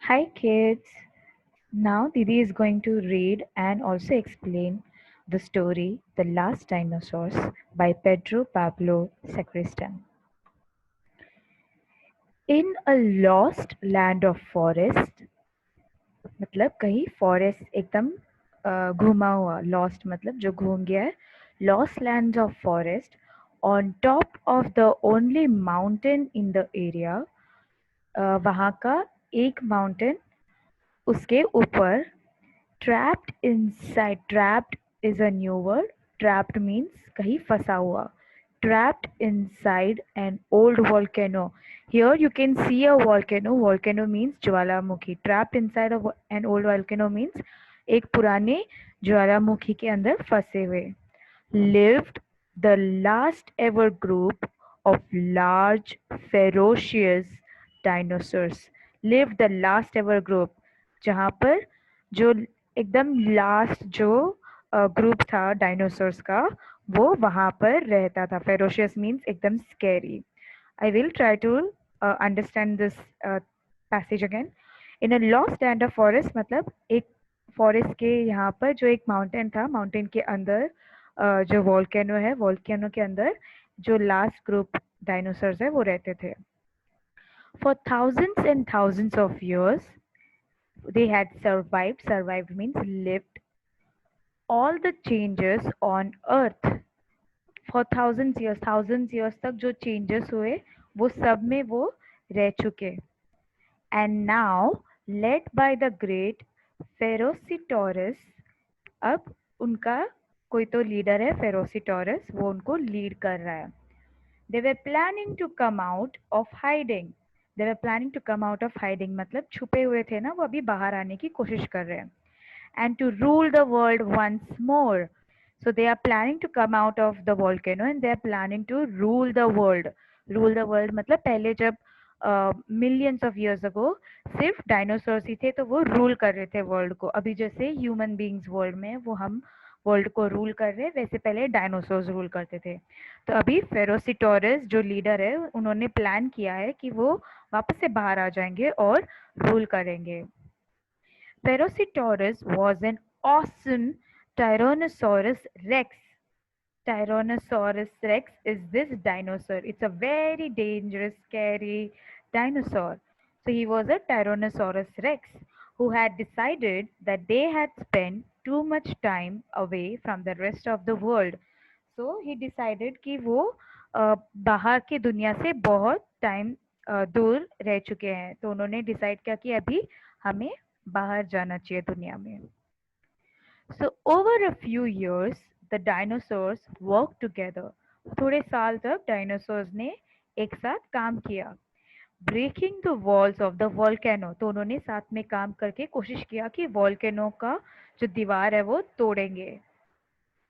Hi kids. Now Didi is going to read and also explain the story The Last Dinosaurs by Pedro Pablo Sacristan. In a lost land of forest, मतलब कहीं forest एकदम घुमा हुआ, lost मतलब जो घूम गया है, lost lands of forest on top of the only mountain in the area, वहाँ का एक mountain उसके ऊपर trapped inside. Trapped is a new word. Trapped means कहीं फंसा हुआ. Trapped inside an old volcano. Here you can see a volcano. Volcano means Jwalamukhi. Trapped inside an old volcano means एक पुराने ज्वालामुखी के अंदर फंसे हुए. Lived the last ever group of large ferocious dinosaurs. Lived the last ever group जहाँ पर जो एकदम लास्ट जो ग्रुप था डायनासोर्स का वो वहाँ पर रहता था. फेरोशियस मीन्स एकदम scary. I will try to understand this passage again. In a lost land of forest मतलब एक फॉरेस्ट के यहाँ पर जो एक माउंटेन था, माउंटेन के अंदर जो वोल्केनो है, वोल्केनो के अंदर जो लास्ट ग्रुप डायनासोर्स है वो रहते थे. For thousands and thousands of years they had survived. Survived means lived all the changes on earth. For thousands years तक जो changes हुए वो सब में वो रह चुके. And now led by the great Ferocitoris, अब उनका कोई तो लीडर है फेरोसिटोरस, वो उनको लीड कर रहा है. They were planning to come out of hiding. They were planning to come out of hiding मतलब छुपे हुए थे ना, वो अभी बाहर आने की कोशिश कर रहे हैं. And to rule the world once more. So they are planning to come out of the volcano and they are planning to rule the world. Rule the world मतलब पहले जब millions of years ago सिर्फ dinosaurs ही थे तो वो rule कर रहे थे वर्ल्ड को. अभी जैसे ह्यूमन बींग्स वर्ल्ड में वो हम वर्ल्ड को रूल कर रहे हैं, वैसे पहले डायनासोर्स रूल करते थे. तो अभी फेरोसिटोरस जो लीडर है उन्होंने प्लान किया है कि वो वापस से बाहर आ जाएंगे और रूल करेंगे. Ferocitoris was an awesome Tyrannosaurus rex. Tyrannosaurus rex is this dinosaur. It's a very dangerous, scary dinosaur. So he was a Tyrannosaurus rex who had decided that they had spent too much time away from the rest of the world. So he decided कि वो बाहर की दुनिया से बहुत time दूर रह चुके हैं. तो उन्होंने डिसाइड किया कि अभी हमें बाहर जाना चाहिए दुनिया में. So over a few years, the dinosaurs worked together. थोड़े साल तक डायनासोर्स ने एक साथ काम किया. Breaking the walls of the volcano. तो उन्होंने साथ में काम करके कोशिश किया कि वॉल्केनो का जो दीवार है वो तोड़ेंगे.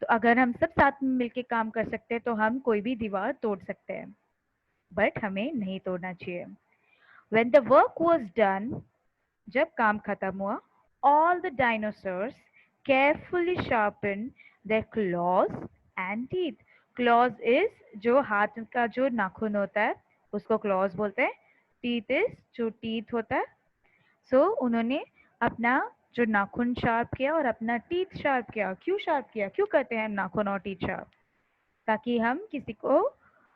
तो अगर हम सब साथ में मिलके काम कर सकते हैं तो हम कोई भी दीवार तोड़ सकते हैं, बट हमें नहीं तोड़ना चाहिए. When the work was done, जब काम खत्म हुआ, all the dinosaurs carefully sharpened their claws and teeth. Claws is जो हाथ का जो नाखून होता है उसको claws बोलते हैं. Teeth is जो teeth होता है. So उन्होंने अपना जो नाखून शार्प किया और अपना टीथ शार्प किया. क्यों शार्प किया? क्यों करते हैं हम नाखून और टीथ शार्प? ताकि हम किसी को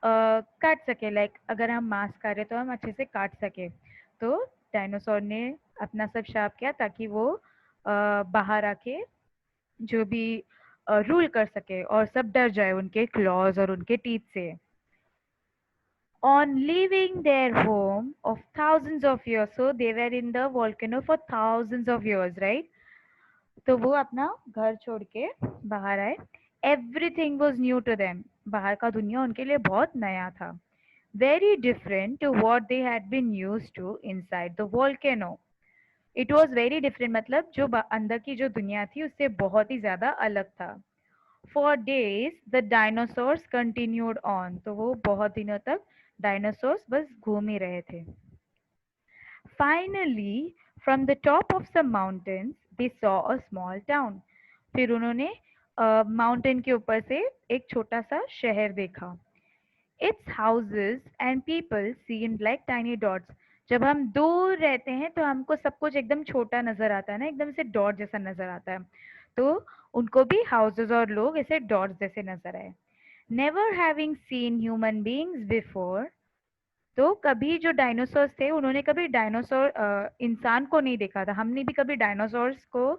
काट सके. लाइक अगर हम मांस खा रहे तो हम अच्छे से काट सके. तो डायनासोर ने अपना सब शार्प किया ताकि वो बाहर आके जो भी रूल कर सके और सब डर जाए उनके क्लॉज और उनके टीथ से. On leaving their home of thousands of years, so they were in the volcano for thousands of years, right? तो वो अपना घर छोड़ के बाहर आए. Everything was new to them. बाहर का दुनिया उनके लिए बहुत नया था. Very different to what they had been used to inside the volcano. It was very different मतलब जो अंदर की जो दुनिया थी उससे बहुत ही ज्यादा अलग था. For days the dinosaurs continued on. तो वो बहुत दिनों तक डायनासोर्स बस घूम ही रहे थे. Finally, from the top of some mountains, they saw a small town. फिर उन्होंने माउंटेन के ऊपर से एक छोटा सा शहर देखा. Its houses and people seemed like tiny dots. जब हम दूर रहते हैं तो हमको सब कुछ एकदम छोटा नजर आता है ना, एकदम से डॉट जैसा नजर आता है। तो उनको भी हाउसेस और लोग ऐसे डॉट्स जैसे नजर आए। Never having scene human beings before, तो कभी जो डायनासोर्स थे उन्होंने कभी डायनासोर इंसान को नहीं देखा था। हमने भी कभी डायनासोर्स को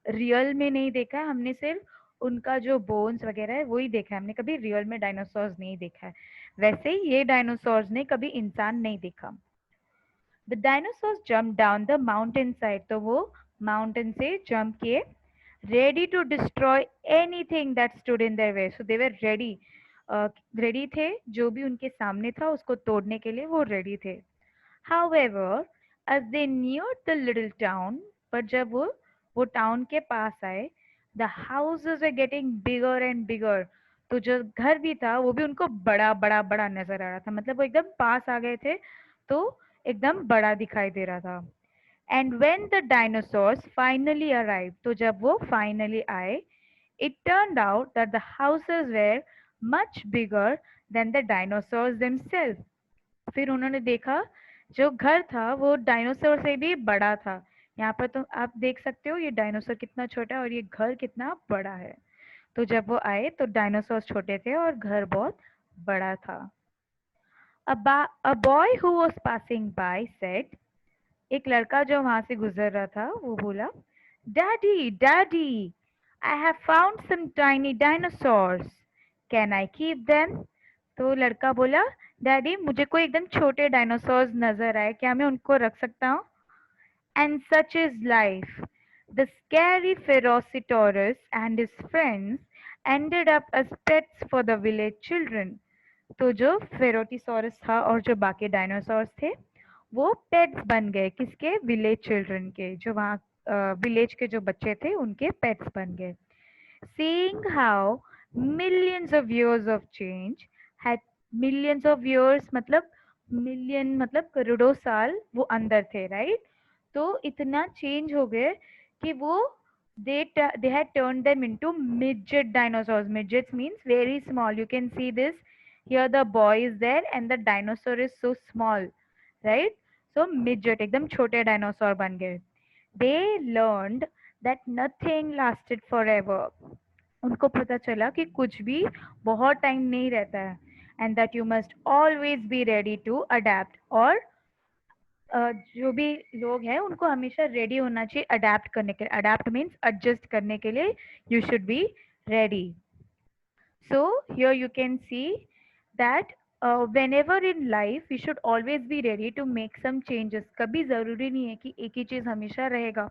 रियल में नहीं देखा है, हमने सिर्फ उनका जो बोन्स वगैरह है वही देखा है, हमने कभी रियल में डायनासोर्स नहीं देखा है। वैसे ही ये डायनासोर्स ने कभी इंसान नहीं देखा। The dinosaurs jump down the mountain side, तो वो माउंटेन से जंप किए, ready to destroy anything that stood in their way. So they were ready, ready थे, जो भी उनके सामने था उसको तोड़ने के लिए वो रेडी थे। However, as they neared the little town, पर जब वो टाउन के पास आए, the houses were getting bigger and bigger, तो जो घर भी था वो भी उनको बड़ा बड़ा बड़ा नजर आ रहा था, मतलब वो एकदम पास आ गए थे तो एकदम बड़ा दिखाई दे रहा था। And when the dinosaurs finally arrived, तो जब वो finally आए, it turned out that the houses were much bigger than the dinosaurs themselves. फिर उन्होंने देखा जो घर था वो डायनासोर से भी बड़ा था। यहाँ पर तो आप देख सकते हो ये डायनासोर कितना छोटा है और ये घर कितना बड़ा है। तो जब वो आए तो डायनासोर छोटे थे और घर बहुत बड़ा था। A boy who was passing by said, एक लड़का जो वहां से गुजर रहा था वो बोला, daddy daddy, I have found some tiny dinosaurs, can I keep them. तो लड़का बोला, डैडी मुझे कोई एकदम छोटे डायनासोर्स नजर आए, क्या मैं उनको रख सकता हूँ? And such is life. The scary Ferocitosaurus and his friends ended up as pets for the village children. तो जो फेरोटिसोरस था और जो बाकी डायनासोर्स थे वो पेट्स बन गए, किसके? विलेज चिल्ड्रन के, जो वहाँ विलेज के जो बच्चे थे उनके पेट्स बन गए। Seeing how millions of years of change had, millions of years मतलब मिलियन मतलब करोड़ों साल वो अंदर थे, राइट? तो इतना चेंज हो गए कि वो they had turned them into midget dinosaurs. Midgets means very small. You can see this here, the boy is there and the dinosaur is so small, right? So midget एकदम छोटे dinosaur बन गए। They learned that nothing lasted forever. उनको पता चला कि कुछ भी बहुत टाइम नहीं रहता है। And that you must always be ready to adapt, और जो भी लोग हैं उनको हमेशा रेडी होना चाहिए अडेप्ट करने के लिए। अडेप्ट मीन्स एडजस्ट करने के लिए you should be ready. So here you can see that whenever in life we should always be ready to make some changes. कभी ज़रूरी नहीं है कि एक ही चीज़ हमेशा रहेगा,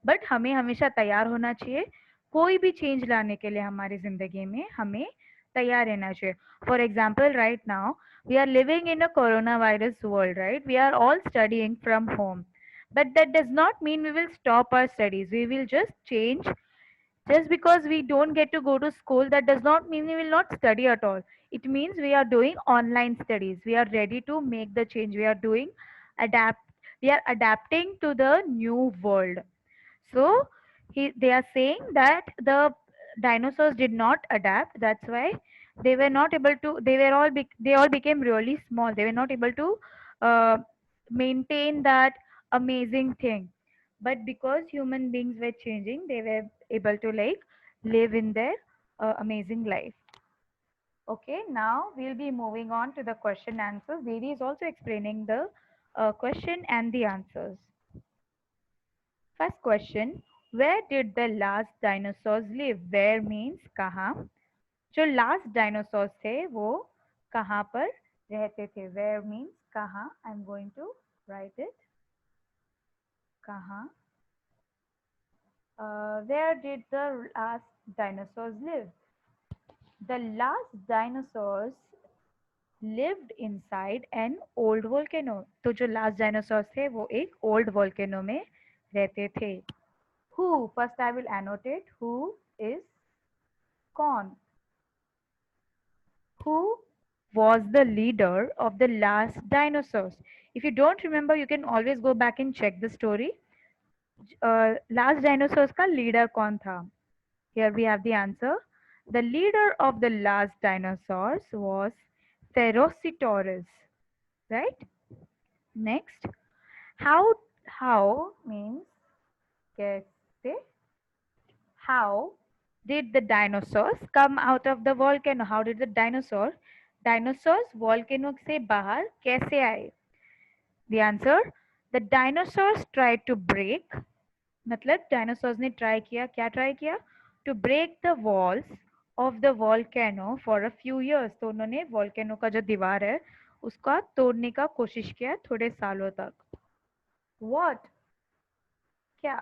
बट हमें हमेशा तैयार होना चाहिए। कोई भी चेंज लाने के लिए हमारी ज़िंदगी में हमें तैयार रहना चाहिए। For example right now we are living in a coronavirus world, right? We are all studying from home, but that does not mean we will stop our studies. We will just change. Just because we don't get to go to school, that does not mean we will not study at all. It means we are doing online studies. We are ready to make the change. We are doing adapt. We are adapting to the new world. So they are saying that the dinosaurs did not adapt. That's why they were not able to. They were all. They all became really small. They were not able to uh, maintain that amazing thing. But because human beings were changing, they were able to like live in their amazing life. Okay, now we'll be moving on to the question answers. Devi is also explaining the question and the answers. First question, where did the last dinosaurs live? Where means कहाँ. जो last dinosaurs थे वो कहाँ पर रहते थे? Where means कहाँ. I'm going to write it. कहाँ. Where did the last dinosaurs live? The last dinosaurs lived inside an old volcano. तो जो last dinosaurs थे वो एक old volcano में रहते थे. Who? First I will annotate who is कौन. Who was the leader of the last dinosaurs? If you don't remember, you can always go back and check the story. Last dinosaurs का leader कौन था? Here we have the answer. The leader of the last dinosaurs was Ferocitosaurus, right? Next, How means कैसे. How did the dinosaurs come out of the volcano? How did the dinosaurs volcano से बाहर कैसे आए? The answer, the dinosaurs tried to break, मतलब dinosaurs ने try किया, क्या try किया? To break the walls of the volcano for a few years. तो उन्होंने volcano का जो दीवार है उसका तोड़ने का कोशिश किया थोड़े सालों तक. What? क्या?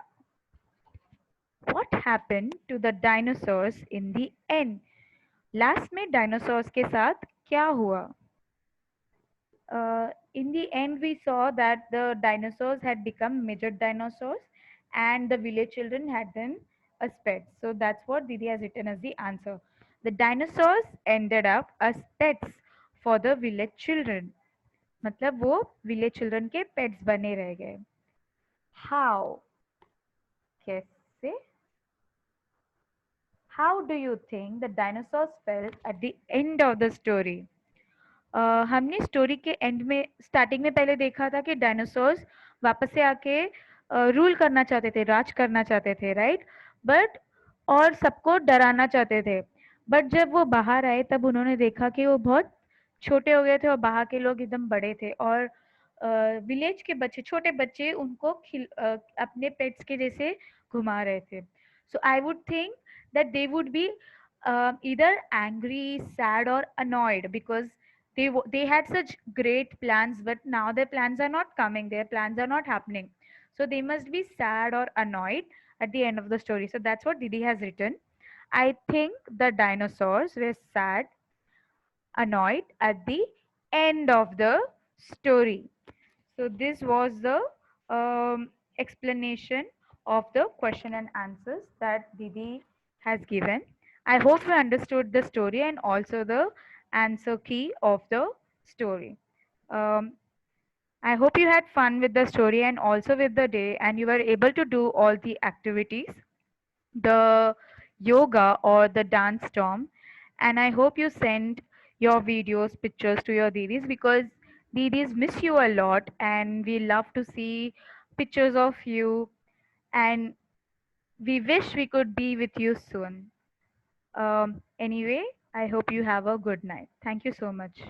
What happened to the dinosaurs in the end? Last में डायनासोर्स के साथ क्या हुआ? In the end we saw that the dinosaurs had become major dinosaurs and the village children had them as pets. So that's what Didi has written as the answer. The dinosaurs ended up as pets for the village children. मतलब वो village children के pets बने रह गए. How? कैसे? How do you think the dinosaurs felt at the end of the story? हमने story के and में स्टार्टिंग में पहले देखा था कि डायनासोर्स वापस से आके रूल करना चाहते थे, राज करना चाहते थे, राइट? बट और सबको डराना चाहते थे. बट जब वो बाहर आए तब उन्होंने देखा कि वो बहुत छोटे हो गए थे और बाहर के लोग एकदम बड़े थे और विलेज के बच्चे, छोटे बच्चे उनको अपने पेट्स के जैसे घुमा रहे थे. So I would think that they would be either angry, sad, or annoyed because they had such great plans, but now their plans are not coming. Their plans are not happening. So they must be sad or annoyed at the end of the story. So that's what Didi has written. I think the dinosaurs were sad, annoyed at the end of the story. So this was the explanation of the question and answers that Didi has given. I hope you understood the story and also the answer key of the story. Um, I hope you had fun with the story and also with the day, and you were able to do all the activities, the yoga or the dance storm. And I hope you send your videos, pictures to your didis because didis miss you a lot and we love to see pictures of you and we wish we could be with you soon. Anyway, I hope you have a good night. Thank you so much.